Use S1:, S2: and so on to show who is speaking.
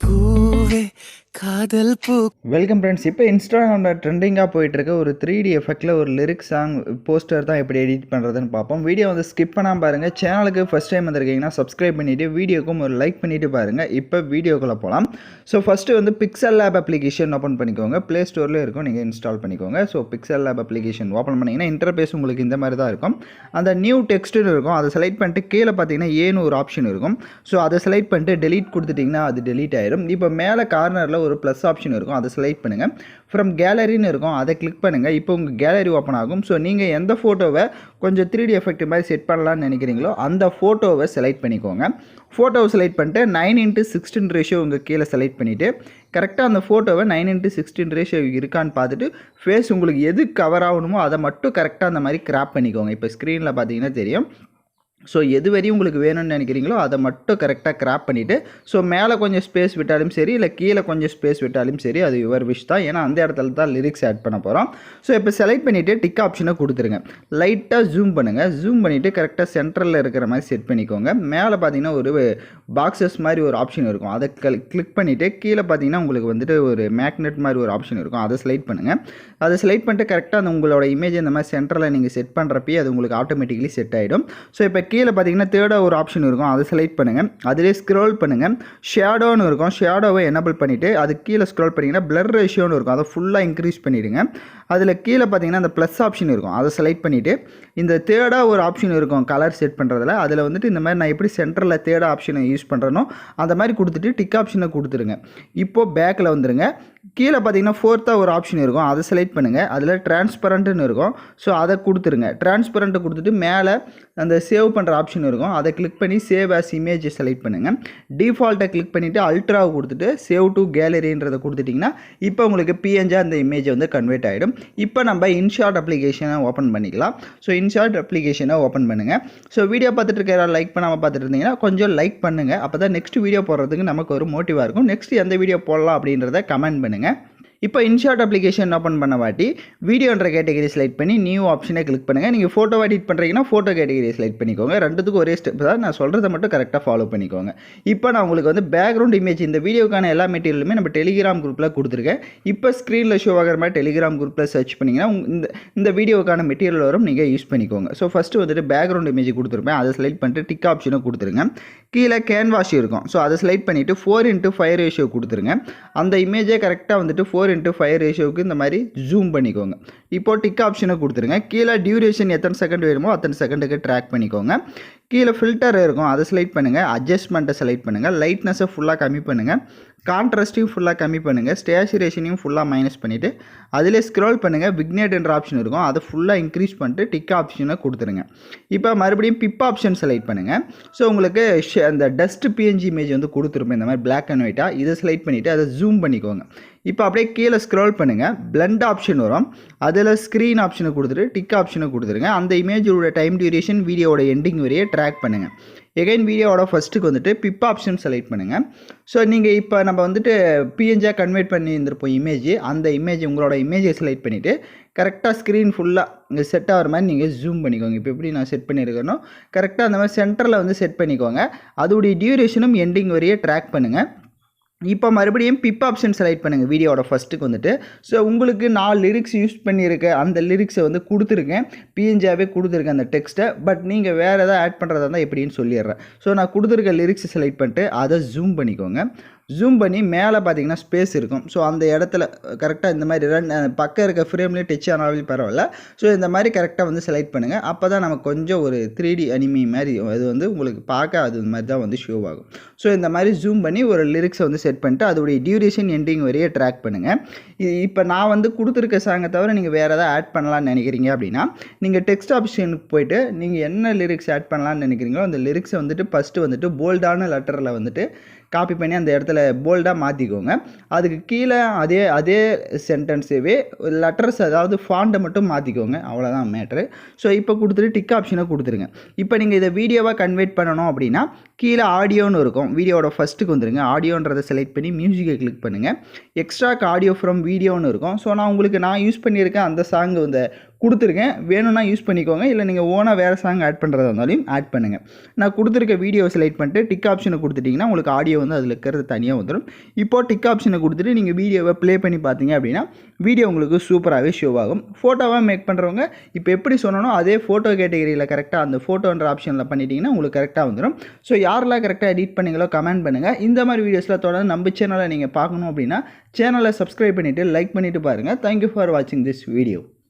S1: பூவே காதல் பூ.
S2: Welcome friends. இப்போ இன்ஸ்டாகிராமில் ட்ரெண்டிங்காக போயிட்டுருக்க ஒரு 3D எஃபெக்டில் ஒரு லிரிக்ஸ் சாங் போஸ்டர் தான் எப்படி எடிட் பண்ணுறதுன்னு பார்ப்போம். வீடியோ வந்து ஸ்கிப் பண்ணாமல் பாருங்கள். சேனலுக்கு ஃபஸ்ட் டைம் வந்திருக்கீங்கன்னா சப்ஸ்கிரைப் பண்ணிவிட்டு வீடியோக்கும் ஒரு லைக் பண்ணிவிட்டு பாருங்கள். இப்போ வீடியோக்குள்ளே போகலாம். ஸோ ஃபஸ்ட்டு வந்து பிக்சல் லேப் அப்ளிகேஷன் ஓப்பன் பண்ணிக்கோங்க. ப்ளே ஸ்டோரில் இருக்கும், நீங்கள் இன்ஸ்டால் பண்ணிக்கோங்க. So pixel lab application open பண்ணிங்கன்னா இன்டர்பேஸ் உங்களுக்கு இந்த மாதிரி தான் இருக்கும். அந்த நியூ டெக்ஸ்ட்டுன்னு இருக்கும், அதை செலக்ட் பண்ணிட்டு கீழே பார்த்தீங்கன்னா ஏன்னு ஒரு ஆப்ஷன் இருக்கும். ஸோ அதை செலக்ட் பண்ணிட்டு டெலீட் கொடுத்துட்டிங்கன்னா அது டெலீட் ஆயிடும். இப்போ மேலே கார்னரில் ஒரு ப்ளஸ் ஆப்ஷன் இருக்கும், அதை செலக்ட் பண்ணுங்கள். ஃப்ரம் கேலரின்னு இருக்கும், அதை கிளிக் பண்ணுங்கள். இப்போ உங்கள் கேலரி ஓப்பன் ஆகும். ஸோ நீங்கள் எந்த ஃபோட்டோவை கொஞ்சம் 3D எஃபெக்ட் மாதிரி செட் பண்ணலான்னு நினைக்கிறீங்களோ அந்த ஃபோட்டோவை செலக்ட் பண்ணிக்கோங்க. ஃபோட்டோவை செலக்ட் பண்ணிட்டு 9:16 ரேஷியோ உங்கள் கீழே செலக்ட் பண்ணிவிட்டு கரெக்டாக அந்த ஃபோட்டோவை 9:16 ரேஷியோ இருக்கான்னு பார்த்துட்டு ஃபேஸ் உங்களுக்கு எது கவர் ஆகணுமோ அதை மட்டும் கரெக்டாக அந்த மாதிரி கிராப் பண்ணிக்கோங்க. இப்போ ஸ்க்ரீனில் பார்த்தீங்கன்னா தெரியும். ஸோ எது வரையும் உங்களுக்கு வேணும்னு நினைக்கிறீங்களோ அதை மட்டும் கரெக்டாக கிராப் பண்ணிவிட்டு ஸோ மேலே கொஞ்சம் ஸ்பேஸ் விட்டாலும் சரி, இல்லை கீழே கொஞ்சம் ஸ்பேஸ் விட்டாலும் சரி, அது யுவர் விஷ் தான். ஏன்னா அந்த இடத்துல தான் லிரிக்ஸ் ஆட் பண்ண போகிறோம். ஸோ இப்போ செலக்ட் பண்ணிவிட்டு டிக் ஆப்ஷனை கொடுத்துருங்க. லைட்டாக ஜூம் பண்ணுங்கள். ஜூம் பண்ணிவிட்டு கரெக்டாக சென்டரில் இருக்கிற மாதிரி செட் பண்ணிக்கோங்க. மேலே பார்த்தீங்கன்னா ஒரு பாக்ஸஸ் மாதிரி ஒரு ஆப்ஷன் இருக்கும், அதை கிளிக் பண்ணிவிட்டு கீழே பார்த்தீங்கன்னா உங்களுக்கு வந்துட்டு ஒரு மேக்னெட் மாதிரி ஒரு ஆப்ஷன் இருக்கும், அதை செலக்ட் பண்ணுங்கள். அதை செலக்ட் பண்ணிட்டு கரெக்டாக அந்த உங்களோட இமேஜ் இந்த மாதிரி சென்டரில் நீங்கள் செட் பண்ணுறப்பே அது உங்களுக்கு ஆட்டோமேட்டிக்கலி செட் ஆகிடும். ஸோ இப்போ கீழே பார்த்தீங்கன்னா தேர்டாக ஒரு ஆப்ஷன் இருக்கும், அதை செலக்ட் பண்ணுங்கள். அதிலே ஸ்க்ரோல் பண்ணுங்கள். ஷேடோன்னு இருக்கும், ஷேடோவை எனபிள் பண்ணிவிட்டு அது கீழே ஸ்க்ரோல் பண்ணிங்கன்னா பிளர் ரேஷியோன்னு இருக்கும், அதை ஃபுல்லாக இன்க்ரீஸ் பண்ணிவிடுங்க. அதில் கீழே பார்த்தீங்கன்னா அந்த ப்ளஸ் ஆப்ஷன் இருக்கும், அதை செலக்ட் பண்ணிவிட்டு இந்த தேர்டாக ஒரு ஆப்ஷன் இருக்கும் கலர் செட் பண்ணுறதுல, அதில் வந்துட்டு இந்த மாதிரி நான் எப்படி சென்டரில் தேர்டாக ஆப்ஷனை யூஸ் பண்ணுறேனோ அந்த மாதிரி கொடுத்துட்டு டிக் ஆப்ஷனை கொடுத்துருங்க. இப்போது பேக்கில் வந்துடுங்க. கீழே பார்த்தீங்கன்னா ஃபோர்த்தாக ஒரு ஆப்ஷன் இருக்கும், அதை செலக்ட் பண்ணுங்கள். அதில் டிரான்ஸ்பரண்ட்டுன்னு இருக்கும், ஸோ அதை கொடுத்துருங்க. டிரான்ஸ்பரண்ட்டை கொடுத்துட்டு மேலே அந்த சேவ் பண்ணுற ஆப்ஷன் இருக்கும், அதை கிளிக் பண்ணி சேவ் ஆஸ் இமேஜ் செலக்ட் பண்ணுங்கள். டிஃபால்ட்டை கிளிக் பண்ணிவிட்டு அல்ட்ராவை கொடுத்துட்டு சேவ் டு கேலரின்றதை கொடுத்துட்டிங்கன்னா இப்போ உங்களுக்கு பிஎன்ஜி அந்த இமேஜை வந்து கன்வெர்ட் ஆகிடும். இப்போ நம்ம இன்ஷாட் அப்ளிகேஷனை ஓப்பன் பண்ணிக்கலாம். ஸோ இன்ஷாட் அப்ளிகேஷனை ஓப்பன் பண்ணுங்கள். ஸோ வீடியோ பார்த்துட்டு இருக்க லைக் பண்ணாமல் பார்த்துட்டு இருந்தீங்கன்னா கொஞ்சம் லைக் பண்ணுங்கள், அப்போ தான் நெக்ஸ்ட் வீடியோ போடுறதுக்கு நமக்கு ஒரு மோட்டிவாக இருக்கும். நெக்ஸ்ட் எந்த வீடியோ போடலாம் அப்படின்றத கமெண்ட் பண்ணுங்கள். இப்போ இன்ஷாட் அப்ளிகேஷன் ஓப்பன் பண்ண வாட்டி வீடியோன்ற கேட்டகரி செலக்ட் பண்ணி நியூ ஆப்ஷனை கிளிக் பண்ணுங்கள். நீங்கள் ஃபோட்டோ எடிட் பண்ணுறீங்கன்னா ஃபோட்டோ கேட்டகரி செலக்ட் பண்ணிக்கோங்க. ரெண்டுத்துக்கும் ஒரே ஸ்டெப் தான், நான் சொல்கிறத மட்டும் கரெக்டாக ஃபாலோ பண்ணிக்கோங்க. இப்போ நான் உங்களுக்கு வந்து பேக்ரவுண்ட் இமேஜ் இந்த வீடியோக்கான எல்லா மெட்டீரியலுமே நம்ம டெலிகிராம் குரூப்பில் கொடுத்துருக்கேன். இப்போ ஸ்க்ரீனில் ஷோ ஆகிற மாதிரி டெலிகிராம் குரூப்பில் சர்ச் பண்ணிங்கன்னா இந்த வீடியோக்கான மெட்டீரியல் வரும், நீங்கள் யூஸ் பண்ணிக்கோங்க. ஸோ ஃபஸ்ட்டு வந்துட்டு பேக்ரவுண்ட் இமேஜ் கொடுத்துருப்பேன், அதை செலக்ட் பண்ணிட்டு டிக் ஆப்ஷனை கொடுத்துருங்க. கீழே கேன்வாஷ் இருக்கும், ஸோ அதை செலக்ட் பண்ணிவிட்டு 4:5 ரேஷியோ கொடுத்துருங்க. அந்த இமேஜே கரெக்டாக வந்துட்டு 4:5 ரேஷியோவுக்கு இந்த மாதிரி ஜூம் பண்ணிக்கோங்க. இப்போது டிக் ஆப்ஷனை கொடுத்துருங்க. கீழே டியூரேஷன் எத்தனை செகண்ட் வேணுமோ அத்தனை செகண்டுக்கு ட்ராக் பண்ணிக்கோங்க. கீழே ஃபில்டர் இருக்கும், அதை செலக்ட் பண்ணுங்கள். அட்ஜஸ்ட்மெண்ட்டை செலக்ட் பண்ணுங்கள். லைட்னஸை ஃபுல்லாக கம்மி பண்ணுங்கள். கான்ட்ராஸ்ட்டையும் ஃபுல்லாக கம்மி பண்ணுங்கள். ஸ்டேச்சுரேஷனையும் ஃபுல்லாக மைனஸ் பண்ணிவிட்டு அதிலே ஸ்க்ரோல் பண்ணுங்கள். விக்னேட்ன்ற ஆப்ஷன் இருக்கும், அதை ஃபுல்லாக இன்க்ரீஸ் பண்ணிட்டு டிக் ஆப்ஷனை கொடுத்துருங்க. இப்போ மறுபடியும் பிப் ஆப்ஷன் செலக்ட் பண்ணுங்கள். ஸோ உங்களுக்கு அந்த டஸ்ட் பிஎன்ஜி இமேஜ் வந்து கொடுத்துருப்பேன் இந்த மாதிரி பிளாக் அண்ட் ஒயிட்டாக, இதை செலக்ட் பண்ணிவிட்டு அதை ஜூம் பண்ணிக்கோங்க. இப்போ அப்படியே கீழே ஸ்க்ரோல் பண்ணுங்கள். பிளண்ட் ஆப்ஷன் வரும், அதில் ஸ்க்ரீன் ஆப்ஷனை கொடுத்துட்டு டிக் ஆப்ஷனை கொடுத்துருங்க. அந்த இமேஜோட டைம் டியூரேஷன் வீடியோட எண்டிங் வரையே ட்ராக் பண்ணுங்கள். எகைன் வீடியோவோட ஃபஸ்ட்டுக்கு வந்துட்டு பிப் ஆப்ஷன் செலக்ட் பண்ணுங்கள். ஸோ நீங்கள் இப்போ நம்ம வந்துட்டு பிஎன்ஜியாக கன்வெர்ட் பண்ணி இருந்திருப்போம் இமேஜ், அந்த இமேஜ் உங்களோட இமேஜை செலக்ட் பண்ணிவிட்டு கரெக்டாக ஸ்க்ரீன் ஃபுல்லாக இங்கே செட் ஆகிற மாதிரி நீங்கள் ஜூம் பண்ணிக்கோங்க. இப்போ எப்படி நான் செட் பண்ணியிருக்கேனோ கரெக்டாக அந்த மாதிரி சென்டரில் வந்து செட் பண்ணிக்கோங்க. அதோடைய டியூரேஷனும் எண்டிங் வரையே ட்ராக் பண்ணுங்கள். இப்போ மறுபடியும் பிப் ஆப்ஷன் செலக்ட் பண்ணுங்கள் வீடியோட ஃபஸ்ட்டுக்கு வந்துட்டு. ஸோ உங்களுக்கு 4 லிரிக்ஸ் யூஸ் பண்ணியிருக்கேன், அந்த லிரிக்ஸை வந்து கொடுத்துருக்கேன், பிஎன்ஜியாகவே கொடுத்துருக்கேன் அந்த டெக்ஸ்ட்டை. பட் நீங்கள் வேறு எதாவது ஆட் பண்ணுறதா இருந்தால் எப்படின்னு சொல்லிடுறேன். ஸோ நான் கொடுத்துருக்க லிரிக்ஸை செலக்ட் பண்ணிட்டு அதை ஜூம் பண்ணிக்கோங்க. ஜூம் பண்ணி மேலே பார்த்தீங்கன்னா ஸ்பேஸ் இருக்கும், ஸோ அந்த இடத்துல கரெக்டாக இந்த மாதிரி பக்கம் இருக்க ஃப்ரேம்லேயே டச் ஆனாலும் பரவாயில்ல. ஸோ இந்த மாதிரி கரெக்டாக வந்து செலக்ட் பண்ணுங்கள். அப்போ தான் நமக்கு கொஞ்சம் ஒரு 3D அனிமி மாதிரி அது வந்து உங்களுக்கு பார்க்க அது மாதிரி தான் வந்து ஷோ ஆகும். ஸோ இந்த மாதிரி ஜூம் பண்ணி ஒரு லிரிக்ஸை வந்து செட் பண்ணிட்டு அதோடைய டியூரேஷன் எண்டிங் வரையே ட்ராக் பண்ணுங்கள். இப்போ நான் வந்து கொடுத்துருக்க சாங்கை தவிர நீங்கள் வேறு எதாவது ஆட் பண்ணலான்னு நினைக்கிறீங்க அப்படின்னா நீங்கள் டெக்ஸ்ட் ஆப்ஷனுக்கு போய்ட்டு நீங்கள் என்ன லிரிக்ஸ் ஆட் பண்ணலான்னு நினைக்கிறீங்களோ அந்த லிரிக்ஸை வந்துட்டு ஃபஸ்ட்டு வந்துட்டு போல்டான லெட்டரில் வந்துட்டு காப்பி பண்ணி அந்த இடத்துல போல்டாக மாற்றிக்கோங்க. அதுக்கு கீழே அதே சென்டென்ஸேவே லெட்டர்ஸ் அதாவது ஃபாண்ட்டை மட்டும் மாற்றிக்கோங்க, அவ்வளோதான் மேட்ரு. ஸோ இப்போ கொடுத்துட்டு டிக் ஆப்ஷனை கொடுத்துருங்க. இப்போ நீங்கள் இதை வீடியோவாக கன்வெர்ட் பண்ணணும் அப்படின்னா கீழே ஆடியோன்னு இருக்கும், வீடியோவோட ஃபஸ்ட்டுக்கு வந்துருங்க. ஆடியோன்றதை செலக்ட் பண்ணி மியூசிக்கை கிளிக் பண்ணுங்கள். எக்ஸ்ட்ராக் ஆடியோ ஃப்ரம் வீடியோன்னு இருக்கும். ஸோ நான் யூஸ் பண்ணியிருக்கேன் அந்த சாங் இந்த கொடுத்துருக்கேன். வேணும்னா யூஸ் பண்ணிக்கோங்க. இல்லை நீங்கள் ஓனாக வேறு சாங் ஆட் பண்ணுறதா இருந்தாலும் ஆட் பண்ணுங்கள். நான் கொடுத்துருக்க வீடியோவை செலக்ட் பண்ணிட்டு டிக் ஆப்ஷனை கொடுத்துட்டிங்கன்னா உங்களுக்கு ஆடியோ வந்து அதில் இருக்கிறது தனியாக வந்துடும். இப்போது டிக் ஆப்ஷனை கொடுத்துட்டு நீங்கள் வீடியோவை ப்ளே பண்ணி பார்த்தீங்க அப்படின்னா வீடியோ உங்களுக்கு சூப்பராகவே ஷோ ஆகும். ஃபோட்டோவாக மேக் பண்ணுறவங்க இப்போ எப்படி சொன்னனோ அதே ஃபோட்டோ கேட்டகரியில் கரெக்டாக அந்த ஃபோட்டோன்ற ஆப்ஷனில் பண்ணிட்டீங்கன்னா உங்களுக்கு கரெக்டாக வந்துடும். ஸோ யாரெல்லாம் கரெக்டாக எடிட் பண்ணீங்களோ கமெண்ட் பண்ணுங்கள். இந்த மாதிரி வீடியோஸில் தொடர்ந்து நம்ம சேனலை நீங்கள் பார்க்கணும் அப்படின்னா சேனலை சப்ஸ்கிரைப் பண்ணிவிட்டு லைக் பண்ணிவிட்டு பாருங்கள். தேங்க்யூ ஃபார் வாட்சிங் திஸ் வீடியோ.